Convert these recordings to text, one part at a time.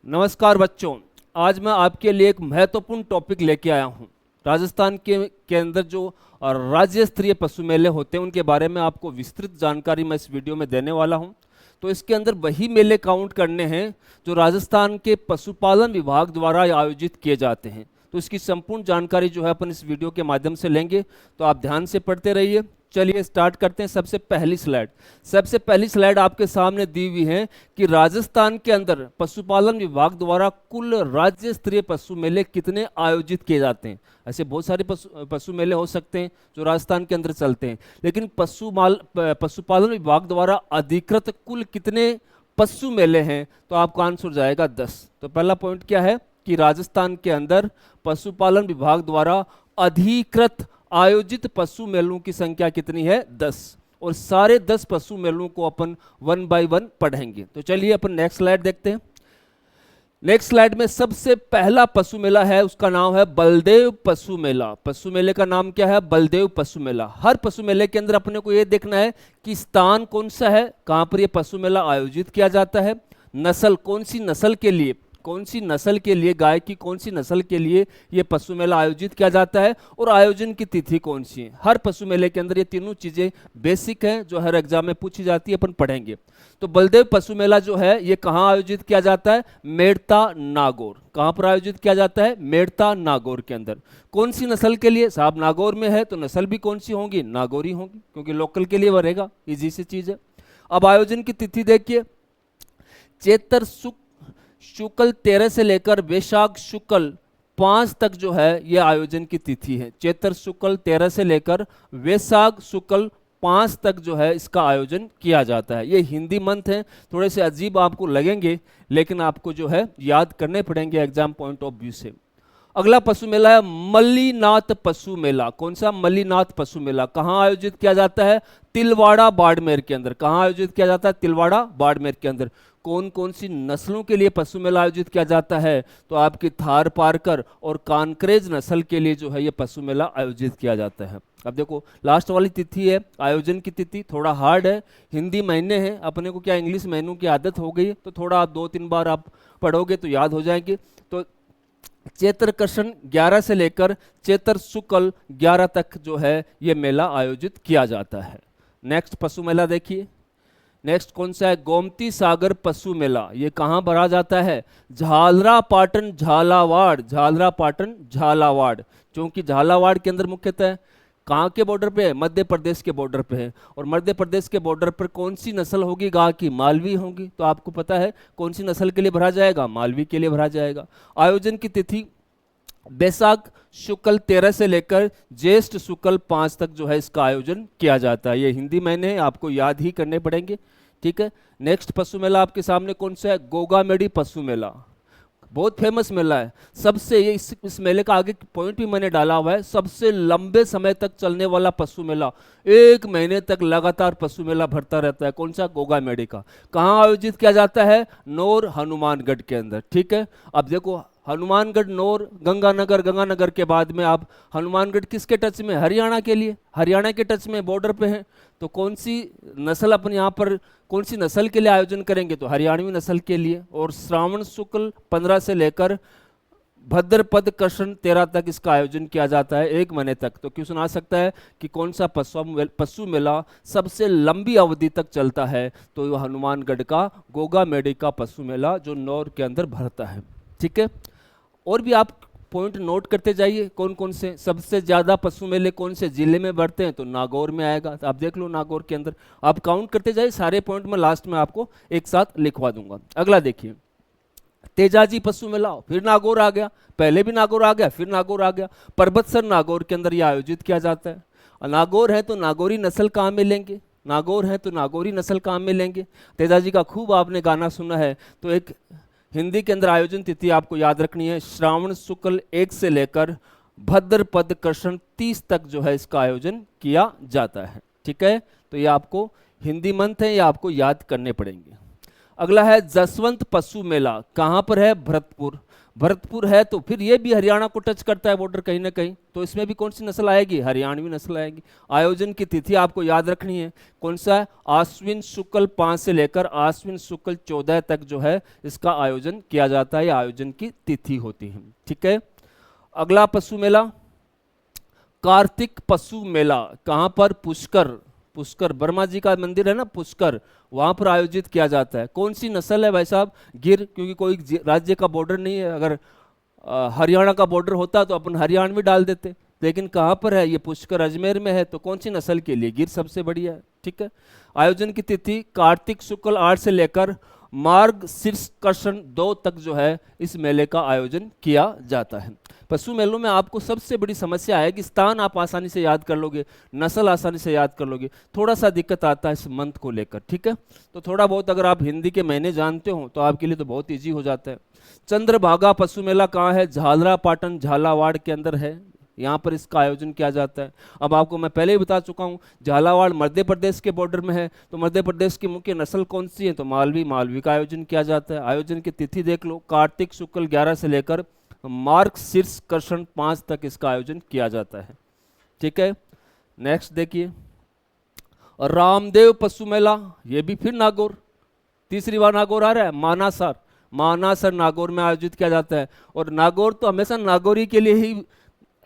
नमस्कार बच्चों। आज मैं आपके लिए एक महत्वपूर्ण टॉपिक लेके आया हूँ। राजस्थान के अंदर जो राज्य स्तरीय पशु मेले होते हैं उनके बारे में आपको विस्तृत जानकारी मैं इस वीडियो में देने वाला हूँ। तो इसके अंदर वही मेले काउंट करने हैं जो राजस्थान के पशुपालन विभाग द्वारा आयोजित किए जाते हैं। तो इसकी संपूर्ण जानकारी जो है अपन इस वीडियो के माध्यम से लेंगे, तो आप ध्यान से पढ़ते रहिए। चलिए स्टार्ट करते हैं। सबसे पहली स्लाइड आपके सामने दी हुई है कि राजस्थान के अंदर पशुपालन विभाग द्वारा कुल राज्य स्तरीय पशु मेले कितने आयोजित किए जाते हैं। ऐसे बहुत सारे पशु मेले हो सकते हैं जो राजस्थान के अंदर चलते हैं, लेकिन पशुपालन विभाग द्वारा अधिकृत कुल कितने पशु मेले हैं, तो आपका आंसर जाएगा 10। तो पहला पॉइंट क्या है कि राजस्थान के अंदर पशुपालन विभाग द्वारा अधिकृत आयोजित पशु मेलों की संख्या कितनी है? 10। और सारे 10 पशु मेलों को अपन 1 बाय 1 पढ़ेंगे। तो चलिए अपन नेक्स्ट स्लाइड देखते हैं। नेक्स्ट स्लाइड में सबसे पहला पशु मेला है, उसका नाम है बलदेव पशु मेला। पशु मेले का नाम क्या है? बलदेव पशु मेला। हर पशु मेले के अंदर अपने को यह देखना है कि स्थान कौन सा है, कहां पर यह पशु मेला आयोजित किया जाता है, नस्ल कौन सी नस्ल के लिए, गाय की कौन सी नस्ल के लिए यह पशु मेला आयोजित किया जाता है, और आयोजन की तिथि कौन सी है। हर पशु मेले के अंदर ये तीनों चीजें बेसिक हैं जो हर एग्जाम में पूछी जाती है, अपन पढ़ेंगे। तो बलदेव पशु मेला जो है ये कहाँ आयोजित किया जाता है? मेड़ता नागौर। कहां पर आयोजित किया जाता है? मेड़ता नागौर के अंदर। कौन सी नस्ल के लिए? साहब नागौर में है तो नस्ल भी कौन सी होंगी? नागौरी होंगी, क्योंकि लोकल के लिए भरेगा, इजी सी चीज है। अब आयोजन की तिथि देखिए, चैत्र शुक्ल 13 से लेकर वैशाख शुक्ल 5 तक जो है यह आयोजन की तिथि है। चैत्र शुक्ल 13 से लेकर वैशाख शुक्ल 5 तक जो है इसका आयोजन किया जाता है। ये हिंदी मंथ हैं, थोड़े से अजीब आपको लगेंगे, लेकिन आपको जो है याद करने पड़ेंगे एग्जाम पॉइंट ऑफ व्यू से। अगला पशु मेला है मल्लीनाथ पशु मेला। कौन सा? मल्लीनाथ पशु मेला। कहाँ आयोजित किया जाता है? तिलवाड़ा बाड़मेर के अंदर। कहाँ आयोजित किया जाता है? तिलवाड़ा बाड़मेर के अंदर। कौन कौन सी नस्लों के लिए पशु मेला आयोजित किया जाता है? तो आपकी थार पारकर और कानक्रेज नस्ल के लिए जो है ये पशु मेला आयोजित किया जाता है। अब देखो लास्ट वाली तिथि है आयोजन की तिथि, थोड़ा हार्ड है, हिंदी महीने हैं, अपने को क्या इंग्लिश महीनों की आदत हो गई है, तो थोड़ा 2-3 बार आप पढ़ोगे तो याद हो जाएंगे। तो चैत्र कृष्ण 11 से लेकर चैत्र शुक्ल 11 तक जो है ये मेला आयोजित किया जाता है। नेक्स्ट पशु मेला देखिए। नेक्स्ट कौन सा है? गोमती सागर पशु मेला। ये कहाँ भरा जाता है? झालरापाटन झालावाड़। क्योंकि झालावाड़ के अंदर मुख्यतः कहाँ के बॉर्डर पे है? मध्य प्रदेश के बॉर्डर पे है, और मध्य प्रदेश के बॉर्डर पर कौन सी नस्ल होगी गाय की? मालवी होगी। तो आपको पता है कौन सी नस्ल के लिए भरा जाएगा? मालवी के लिए भरा जाएगा। आयोजन की तिथि वैशाख शुक्ल 13 से लेकर ज्येष्ठ शुक्ल 5 तक जो है इसका आयोजन किया जाता है। ये हिंदी महीने आपको याद ही करने पड़ेंगे, ठीक है। नेक्स्ट पशु मेला आपके सामने कौन सा है? गोगामेडी पशु मेला। बहुत फेमस मेला है। सबसे ये इस मेले का आगे पॉइंट भी मैंने डाला हुआ है, सबसे लंबे समय तक चलने वाला पशु मेला। 1 महीने तक लगातार पशु मेला भरता रहता है। कौन सा? गोगामेडी का। कहाँ आयोजित किया जाता है? नौर हनुमानगढ़ के अंदर, ठीक है। अब देखो हनुमानगढ़, नौर, गंगानगर के बाद में आप हनुमानगढ़ किसके टच में? हरियाणा के लिए, हरियाणा के टच में, बॉर्डर पे है। तो कौन सी नस्ल अपन यहाँ पर कौन सी नस्ल के लिए आयोजन करेंगे? तो हरियाणवी नस्ल के लिए। और श्रावण शुक्ल 15 से लेकर भद्रपद कृष्ण 13 तक इसका आयोजन किया जाता है, 1 महीने तक। तो क्वेश्चन आ सकता है कि कौन सा पशु मेला सबसे लंबी अवधि तक चलता है? तो हनुमानगढ़ का गोगामेडी का पशु मेला जो नौर के अंदर भरता है, ठीक है। और भी आप पॉइंट नोट करते जाइए कौन कौन से सबसे ज्यादा पशु मेले कौन से जिले में बढ़ते हैं, तो नागौर में आएगा। तो आप देख लो नागौर के अंदर, आप काउंट करते जाइए, सारे पॉइंट में लास्ट में आपको एक साथ लिखवा दूंगा। अगला देखिए तेजाजी पशु मेला, फिर नागौर आ गया, पहले भी नागौर आ गया, फिर नागौर आ गया। परबतसर नागौर के अंदर यह आयोजित किया जाता है। नागौर है तो नागौरी नस्ल कहाँ मिलेंगे? नागौर है तो नागौरी नस्ल कहाँ मिलेंगे? तेजाजी का खूब आपने गाना सुना है। तो एक हिंदी के अंदर आयोजन तिथि आपको याद रखनी है, श्रावण शुक्ल 1 से लेकर भद्रपद कृष्ण 30 तक जो है इसका आयोजन किया जाता है, ठीक है। तो ये आपको हिंदी मंथ है, ये आपको याद करने पड़ेंगे। अगला है जसवंत पशु मेला। कहाँ पर है? भरतपुर। भरतपुर है तो फिर ये भी हरियाणा को टच करता है बॉर्डर कहीं ना कहीं, तो इसमें भी कौन सी नस्ल आएगी, हरियाणवी नस्ल आएगी। आयोजन की तिथि आपको याद रखनी है, कौन सा है, आश्विन शुक्ल 5 से लेकर आश्विन शुक्ल 14 तक जो है इसका आयोजन किया जाता है, ये आयोजन की तिथि होती है। ठीक है, अगला पशु मेला, कार्तिक पशु मेला, कहाँ पर, पुष्कर, पुष्कर वर्मा जी का मंदिर है ना पुष्कर, वहां पर आयोजित किया जाता है। कौन सी नस्ल है भाई साहब, गिर, क्योंकि कोई राज्य का बॉर्डर नहीं है, अगर हरियाणा का बॉर्डर होता तो अपन हरियाणवी डाल देते, लेकिन कहाँ पर है, ये पुष्कर अजमेर में है, तो कौन सी नस्ल के लिए, गिर सबसे बढ़िया है। ठीक है, आयोजन की तिथि कार्तिक शुक्ल 8 से लेकर मार्ग शीर्ष कृष्ण 2 तक जो है इस मेले का आयोजन किया जाता है। पशु मेलों में आपको सबसे बड़ी समस्या है कि स्थान आप आसानी से याद कर लोगे, नस्ल आसानी से याद कर लोगे, थोड़ा सा दिक्कत आता है इस मंथ को लेकर। ठीक है, तो थोड़ा बहुत अगर आप हिंदी के महीने जानते हो तो आपके लिए तो बहुत ईजी हो जाता है। चंद्रभागा पशु मेला कहाँ है, झालरा पाटन झालावाड़ के अंदर है, यहाँ पर इसका आयोजन किया जाता है। अब आपको मैं पहले ही बता चुका हूँ, झालावाड़ मध्य प्रदेश के बॉर्डर में है, तो मध्य प्रदेश की मुख्य नस्ल कौन सी है, तो मालवी, मालवी का आयोजन किया जाता है। आयोजन की तिथि देख लो, कार्तिक शुक्ल 11 से लेकर मार्ग शीर्ष कृष्ण 5 तक इसका आयोजन किया जाता है। ठीक है, नेक्स्ट देखिए, रामदेव पशु मेला, ये भी फिर नागौर, तीसरी बार नागौर आ रहा है, मानासर, मानासर नागौर में आयोजित किया जाता है। और नागौर तो हमेशा नागौरी के लिए ही,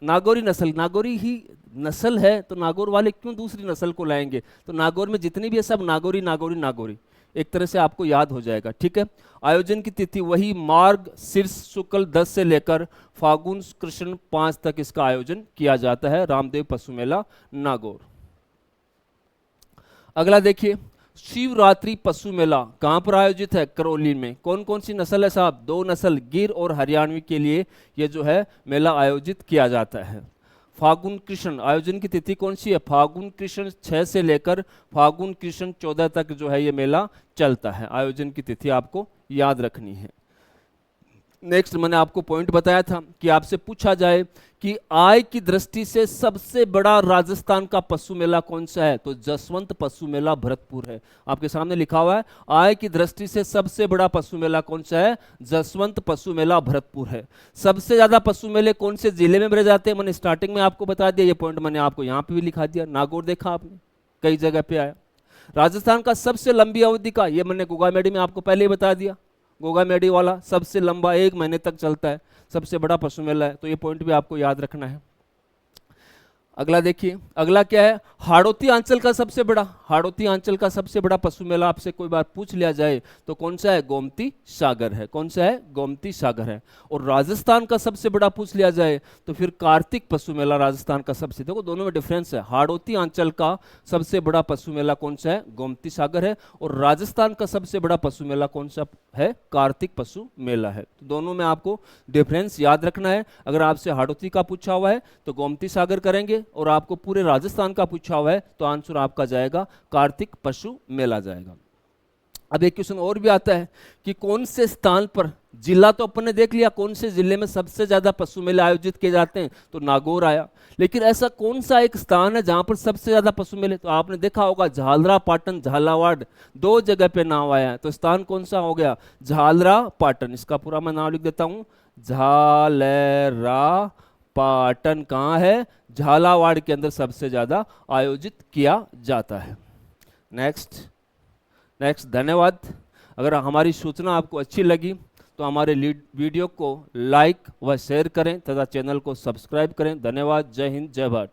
नागौरी नस्ल, नागौरी ही नस्ल है, तो नागौर वाले क्यों दूसरी नस्ल को लाएंगे, तो नागौर में जितनी भी है सब नागौरी नागौरी नागौरी, एक तरह से आपको याद हो जाएगा। ठीक है, आयोजन की तिथि वही मार्ग शीर्ष शुक्ल 10 से लेकर फागुन कृष्ण 5 तक इसका आयोजन किया जाता है, रामदेव पशु मेला नागौर। अगला देखिए, शिवरात्रि पशु मेला कहाँ पर आयोजित है, करौली में। कौन कौन सी नस्ल है साहब, 2 नस्ल, गिर और हरियाणवी के लिए ये जो है मेला आयोजित किया जाता है। फागुन कृष्ण, आयोजन की तिथि कौन सी है, फागुन कृष्ण 6 से लेकर फागुन कृष्ण 14 तक जो है ये मेला चलता है। आयोजन की तिथि आपको याद रखनी है। नेक्स्ट मैंने आपको पॉइंट बताया था कि आपसे पूछा जाए कि आय की दृष्टि से सबसे बड़ा राजस्थान का पशु मेला कौन सा है, तो जसवंत पशु मेला भरतपुर है। आपके सामने लिखा हुआ है, आय की दृष्टि से सबसे बड़ा पशु मेला कौन सा है, जसवंत पशु मेला भरतपुर है। सबसे ज्यादा पशु मेले कौन से जिले में भरे जाते हैं, मैंने स्टार्टिंग में आपको बता दिया, ये पॉइंट मैंने आपको यहाँ पे भी लिखा दिया, नागौर देखा आपने, कई जगह पे आया। राजस्थान का सबसे लंबी अवधि का, ये मैंने गोगामेडी में आपको पहले ही बता दिया, गोगामेडी वाला सबसे लंबा 1 महीने तक चलता है, सबसे बड़ा पशु मेला है, तो ये पॉइंट भी आपको याद रखना है। अगला देखिए, अगला क्या है, हाड़ौती अंचल का सबसे बड़ा, हाड़ौती अंचल का सबसे बड़ा पशु मेला आपसे कोई बार पूछ लिया जाए तो कौन सा है, गोमती सागर है। कौन सा है, गोमती सागर है। और राजस्थान का सबसे बड़ा पूछ लिया जाए तो फिर कार्तिक पशु मेला राजस्थान का सबसे, देखो दोनों में डिफरेंस है, हाड़ौती अंचल का सबसे बड़ा पशु मेला कौन सा है, गोमती सागर है, और राजस्थान का सबसे बड़ा पशु मेला कौन सा है, कार्तिक पशु मेला है। तो दोनों में आपको डिफरेंस याद रखना है। अगर आपसे हाड़ौती का पूछा हुआ है तो गोमती सागर करेंगे, और आपको पूरे राजस्थान का पूछा हुआ है तो आंसर आपका जाएगा कार्तिक पशु मेला जाएगा। अब एक क्वेश्चन और भी आता है कि कौन से स्थान पर, जिला तो अपन ने देख लिया, कौन से जिले में सबसे ज्यादा पशु मेले आयोजित किए जाते हैं, तो नागौर आया, लेकिन ऐसा कौन सा एक स्थान है जहां पर सबसे ज्यादा पशु मेले, तो आपने देखा होगा झालरा पाटन झालावाड़ 2 जगह पे नाम आया है, तो स्थान कौन सा हो गया, झालरा पाटन। इसका पूरा मैं नाम लिख देता हूं, झालरा पाटन कहाँ है, झालावाड़ के अंदर सबसे ज्यादा आयोजित किया जाता है। नेक्स्ट, धन्यवाद। अगर हमारी सूचना आपको अच्छी लगी तो हमारे वीडियो को लाइक व शेयर करें तथा चैनल को सब्सक्राइब करें। धन्यवाद। जय हिंद, जय भारत।